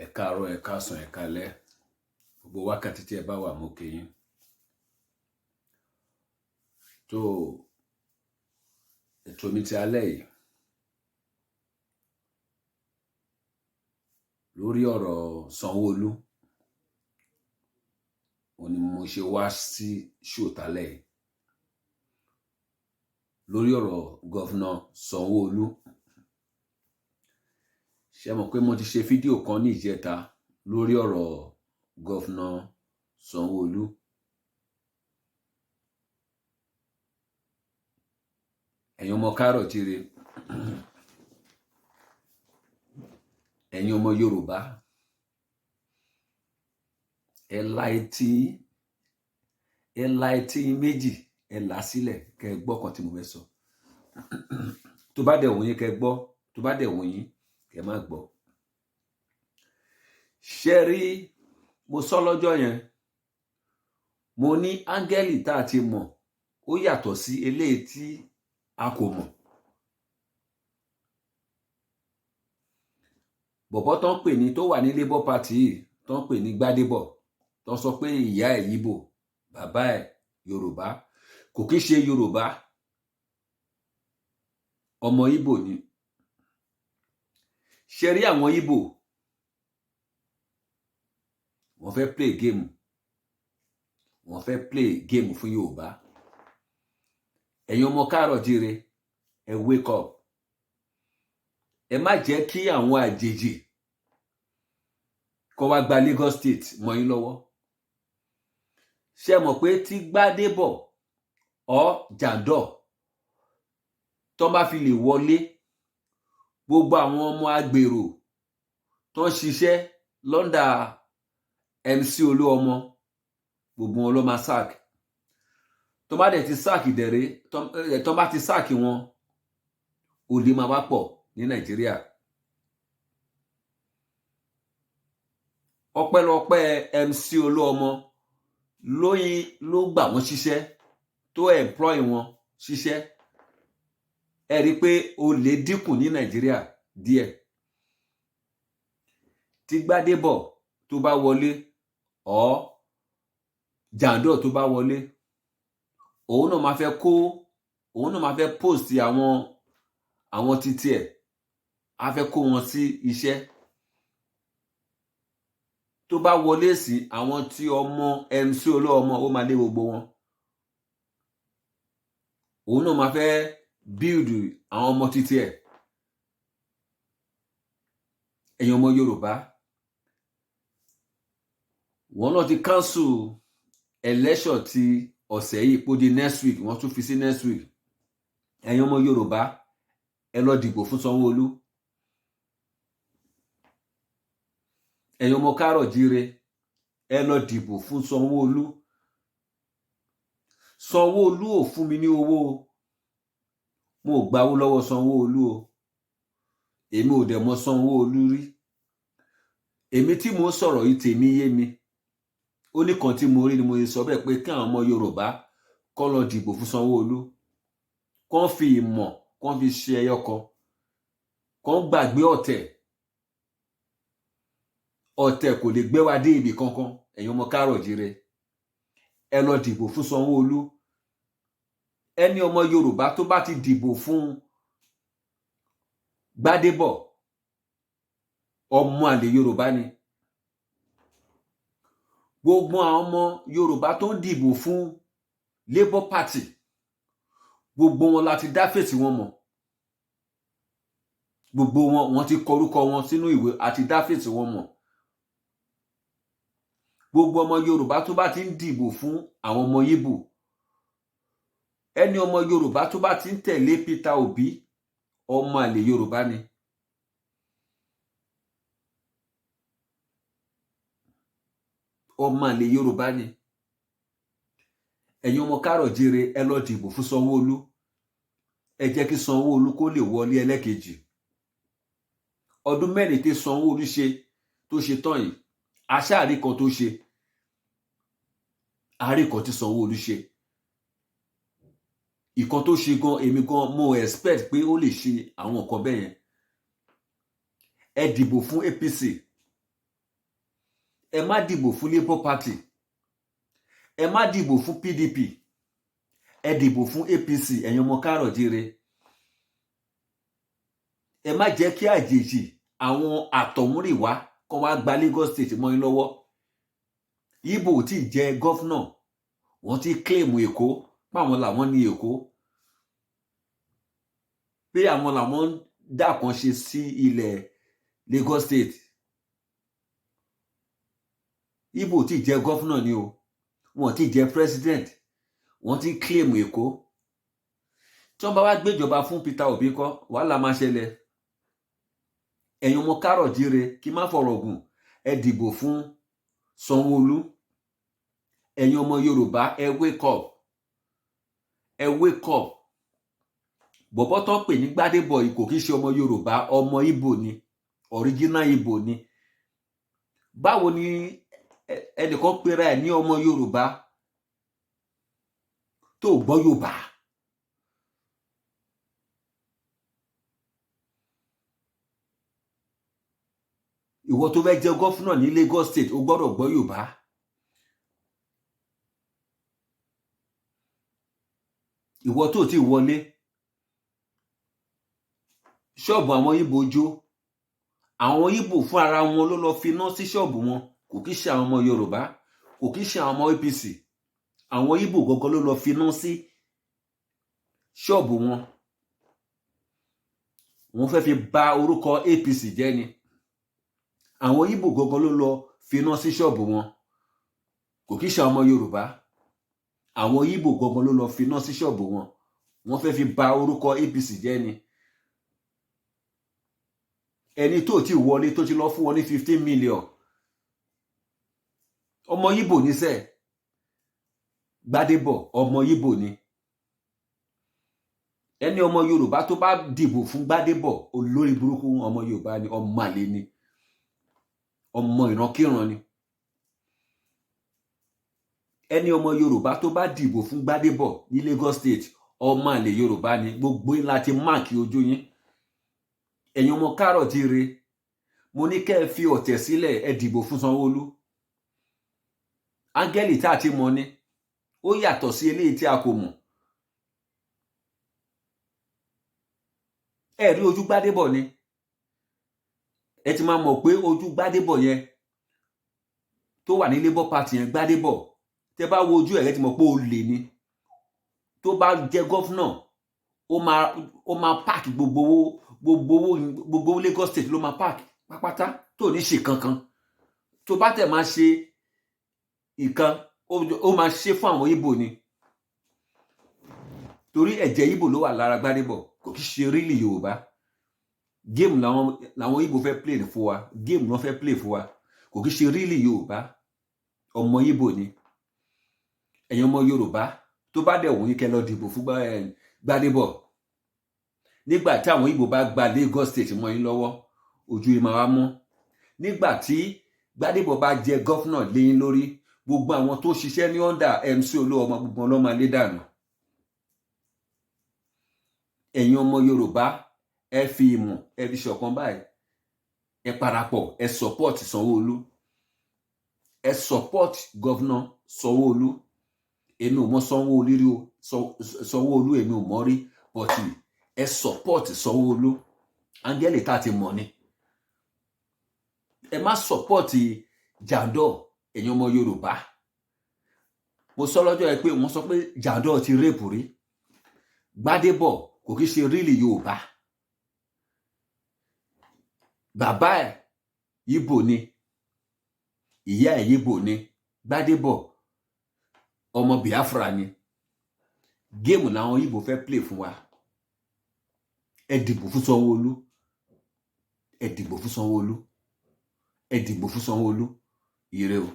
Ẹ káàárọ̀, ẹ káàsán, ẹ káalẹ́. Gbogbo wákàtí tí ẹ bá wà mo kí yín. Tó ètò mi ti alẹ́ yìí lórí ọ̀rọ̀ Sanwó-Olú, òun ni mo ṣe wá sí ṣòtálẹ̀ yìí. Lórí ọ̀rọ̀ gọ́vnà Sanwó-Olú. Ṣé mọ̀ pé mo ti ṣe fídíò kan ní ìjẹta lórí ọ̀rọ̀ gọ́vnà Sanwó-Olú. Ẹ̀yin ọmọ káàárọ̀ jíire, ẹ̀yin ọmọ Yorùbá, ẹ la etí méjì, ẹ là sílẹ̀ kẹ́ gbọ́ kan tí mo fẹ́ sọ. Tó bá dẹ̀ wù yín kẹ́ gbọ́, tó bá dẹ̀ wù yín kẹ́ má gbọ́. Ṣé rí, mo sọ lọ́jọ́ yẹn, mo ní áńgẹ́lì tá a ti mọ̀ ó yàtọ̀ sí eléyìí tí a kò mọ̀. Bọ̀bọ́ tó ń pè ní tó wà ní Labour Party yìí, tó ń pè ní Gbádébọ̀, tó sọ pé ìyá ẹ̀ Yíbò, bàbá ẹ̀ Yorùbá, kò kí ṣe Yorùbá, ọmọ Ìgbò ni. Ṣé rí àwọn Ìgbò, wọ́n fẹ́ play game, wọ́n fẹ́ play game fún Yorùbá. Ẹ̀yin ọmọ káàárọ̀ jíire, ẹ wake up. Ẹ má jẹ́ kí àwọn àjèjì kó wá gba Lagos State mọ́ yín lọ́wọ́. Ṣé mọ̀ pé tí Gbádébọ̀ ọ Jàndọ̀ tó bá fi lè wọlé, gbogbo àwọn ọmọ agbèrò tó ń ṣiṣẹ́ lọ́ndà MC Olúọmọ, gbogbo wọn ló máa sack. Tó bá dẹ̀ ti sack dẹ̀rẹ́, tó bá ti sack wọn, olè máa wá pọ̀ ní Nàìjíríà. Ọpẹ́lọpẹ́ MC Olúọmọ ló gbà wọ́n ṣiṣẹ́, tó employ wọn ṣiṣẹ́. Ẹ rí pé olè dínkù ní Nàìjíríà díẹ̀. Tí Gbádébọ̀ tó bá wọlé, ọ Jàndọ̀ tó bá wọlé, òun náà máa fẹ́ post àwọn títí ẹ̀, a fẹ́ kó wọn sí iṣẹ́. Tó bá wọlé sí àwọn tí ọmọ MC Olúọmọ, ó máa lé gbogbo wọn. Òun náà máa fẹ́ build àwọn ọmọ títí ẹ̀. Ẹ̀yin ọmọ Yorùbá, wọ́n náà ti cancel election ti ọ̀sẹ̀ yìí pó di next week, wọ́n tún fi sí next week. Ẹ̀yin ọmọ Yorùbá, ẹ lọ dìbò fún Sanwó-Olú. Ẹ̀yin ọmọ káàárọ̀ jíire, ẹ lọ dìbò fún Sanwó-Olú. Sanwó-Olú ò fún mi ní owó o, mo ò gba owó lọ́wọ́ Sanwó-Olú o, èmi ò dẹ̀ mọ̀ Sanwó-Olú rí. Èmi tí mo ń sọ̀rọ̀ yìí tèmi yé mi. Ó ní kan tí mo rí ni mo sọ bẹ́ẹ̀ pé kí àwọn ọmọ Yorùbá kó lọ dìbò fún Sanwó-Olú, kó fi ìmọ̀ kó fi ṣe ẹyọ kan, kó gbàgbé ọ̀tẹ̀. Ọ̀tẹ̀ kò lè gbé wa dé ibì kankan. Ẹ̀yin ọmọ káàárọ̀ jíire, ẹ lọ dìbò fún Sanwó-Olú. Ẹni ọmọ Yorùbá tó bá ti dìbò fún Gbádébọ̀, ọmọ àlè Yorùbá ni. Gbogbo àwọn ọmọ Yorùbá tó ń dìbò fún Labour Party, gbogbo wọn láti dá fèsì wọn mọ̀. Gbogbo wọn ti kọ orúkọ wọn sínú ìwé àti dá fèsì wọn mọ̀. Gbogbo ọmọ Yorùbá tó bá ti ń dìbò fún àwọn ọmọ Ìgbò, ẹni ọmọ Yorùbá tó bá ti ń tẹ̀lé Peter Obi, ọmọ àlè Yorùbá ni. Ọmọ àlè Yorùbá ni. Ẹ̀yin ọmọ káàárọ̀ jíire, ẹ lọ dìbò fún Sanwó-Olú. Ẹ jẹ́ kí Sanwó-Olú kó lè wọlé ẹlẹ́kejì. Ọdún mẹ́rin tí Sanwó-Olú ṣe tó ṣe tán yìí, aṣáàrí kan tó ṣe, àárí kan tí Sanwó-Olú ṣe. Ìkan tó ṣe gan, èmi gan mo expect pé ó lè ṣe àwọn nǹkan bẹ́ẹ̀ yẹn. Ẹ dìbò fún APC. ẹ má dìbò fún Labour Party, ẹ má dìbò fún PDP, ẹ dìbò fún APC. ẹ̀yin ọmọ Káàárọ̀-o-jíire, ẹ má jẹ́ kí àjèjì àwọn àtọ̀húnrìnwá kan wá gba Lagos State mọ́ yín lọ́wọ́. Ìgbò ò tí ì jẹ gọ́fúnà, wọ́n ti kílèmù Èkó páwọn làwọn ní Èkó, pé àwọn làwọn ń dá kan ṣe sí ilẹ̀ Lagos State. Ìgbò ò tí ì jẹ gọ́fúnà ni o, wọn ò tí ì jẹ president, wọ́n ti kílèmù Èkó. tí wọ́n bá wá gbéjọba fún Peter Obi kọ́, wàhálà máa ṣẹlẹ̀. ẹ̀yin ọmọ Káàárọ̀-o-jíire, kí má fọ̀rọ̀ gùn, ẹ dìbò fún Sanwó-Olú. ẹ̀yin ọmọ Yorùbá, ẹ wake up, ẹ wake up. bọ̀bọ́ tó ń pè ní Gbádébọ̀ yìí kò kí ṣe ọmọ Yorùbá, ọmọ Ìgbò ni, original Ìgbò ni. báwo ni ẹnìkan pera ẹ̀ ní ọmọ Yorùbá tó gbọ́ Yorùbá? ìwọ tó fẹ́ jẹ gọ́fúnà ní Lagos State o gbọ́dọ̀ gbọ́ Yorùbá. ìwọ tó ti wọlé, ṣọ́ọ̀bù àwọn Ìgbò jó, àwọn Ìgbò fún ara wọn ló lọ finá sí ṣọ́ọ̀bù wọn, kò kí ṣe àwọn ọmọ Yorùbá, kò kí ṣe àwọn ọmọ APC. àwọn Ìgbò gọgọ ló lọ finá sí ṣọ́ọ̀bù wọn. wọ́n fẹ́ fi bà orúkọ APC jẹ́ ni. àwọn Ìgbò gọgọ ló lọ finá sí ṣọ́ọ̀bù wọn, kò kí ṣe àwọn ọmọ Yorùbá. àwọn Ìgbò gọgọ ló lọ finá sí ṣọ́ọ̀bù wọn, wọ́n fẹ́ fi bà orúkọ APC jẹ́ ni. ẹni tó ti wọlé tó ti lọ fún wọn ní 15 million, ọmọ Ìgbò níṣẹ́. Gbádébọ̀ ọmọ Ìgbò ni. ẹni ọmọ Yorùbá tó bá dìbò fún Gbádébọ̀, olórí burúkú ọmọ Yorùbá ni, ọmọ àlè ni, ọmọ ìrankíran ni. ẹni ọmọ Yorùbá tó bá dìbò fún Gbádébọ̀ ní Lagos State, ọmọ àlè Yorùbá ni. gbogbo yín láti máàkì ojú yín. ẹ̀yin ọmọ Káàárọ̀-o-jíire, mo ní kẹ́ ẹ fi ọ̀tẹ̀ sílẹ̀, ẹ dìbò fún Sanwó-Olú. áńgẹ́lì tá a ti mọ̀ ni, ó yàtọ̀ sí eléyìí tí a kò mọ̀. ẹ rí ojú Gbádébọ̀ ni, ẹ ti máa mọ̀ pé ojú Gbádébọ̀ yẹn tó wà ní Labour Party yẹn, Gbádébọ̀, tẹ bá wo ojú ẹ̀, ẹ ti mọ̀ pé olè ni. tó bá jẹ gọ́fúnà, ó máa páàkì gbogbo owó Lagos State ló máa páàkì pápátá, tó ní ṣe kankan. tó bá tẹ̀ máa ṣe ìkan, ó máa ṣe fún àwọn Ìgbò ni. torí ẹ̀jẹ̀ Ìgbò ló wà lára Gbádébọ̀, kò kí ṣe rílì Yorùbá. géèmù làwọn Ìgbò fẹ́ play fún wa, géèmù wọn fẹ́ play fún wa, kò kí ṣe rílì Yorùbá. ọmọ Ìgbò ni. ẹ̀yin ọmọ Yorùbá, tó bá dẹ̀ wọ́n yín kẹ́ lọ dìbò fún Gbádébọ̀. nígbà tí àwọn Ìgbò bá gba Lagos State mọ́ yín lọ́wọ́, ojú yín máa wá mọ́. nígbà tí Gbádébọ̀ bá jẹ gọ́fúnà lé yín lórí, gbogbo àwọn tó ṣiṣẹ́ ní under MC Olúọmọ, gbogbo wọn ló máa lé dànù. ẹ̀yin ọmọ Yorùbá, ẹ fi ìmọ̀, ẹ fi ṣọ̀kan báyìí, ẹ parapọ̀, ẹ support Sanwó-Olú, ẹ support gọ́fúnà Sanwó-Olú. èmi ò mọ Sanwó-Olú rí o, Sanwó-Olú èmi ò mọ̀ rí, but ẹ support Sanwó-Olú. áńgẹ́lì tá a ti mọ̀ ni. ẹ má support Jandor, ẹ̀yin ọmọ Yorùbá. mo sọ lọ́jọ́ yẹn pé wọ́n sọ pé Jandor ti rape rí. Gbádébọ̀ kò kí ṣe rílì Yorùbá. bàbá ẹ̀ Ìgbò ni, ìyá ẹ̀ Ìgbò ni. Gbádébọ̀ ọmọ Biafra ni. géèmù làwọn Ìgbò fẹ́ play fún wa. ẹ dìbò fún Sanwó-Olú, ẹ dìbò fún Sanwó-Olú, ẹ dìbò fún Sanwó-Olú. ire o.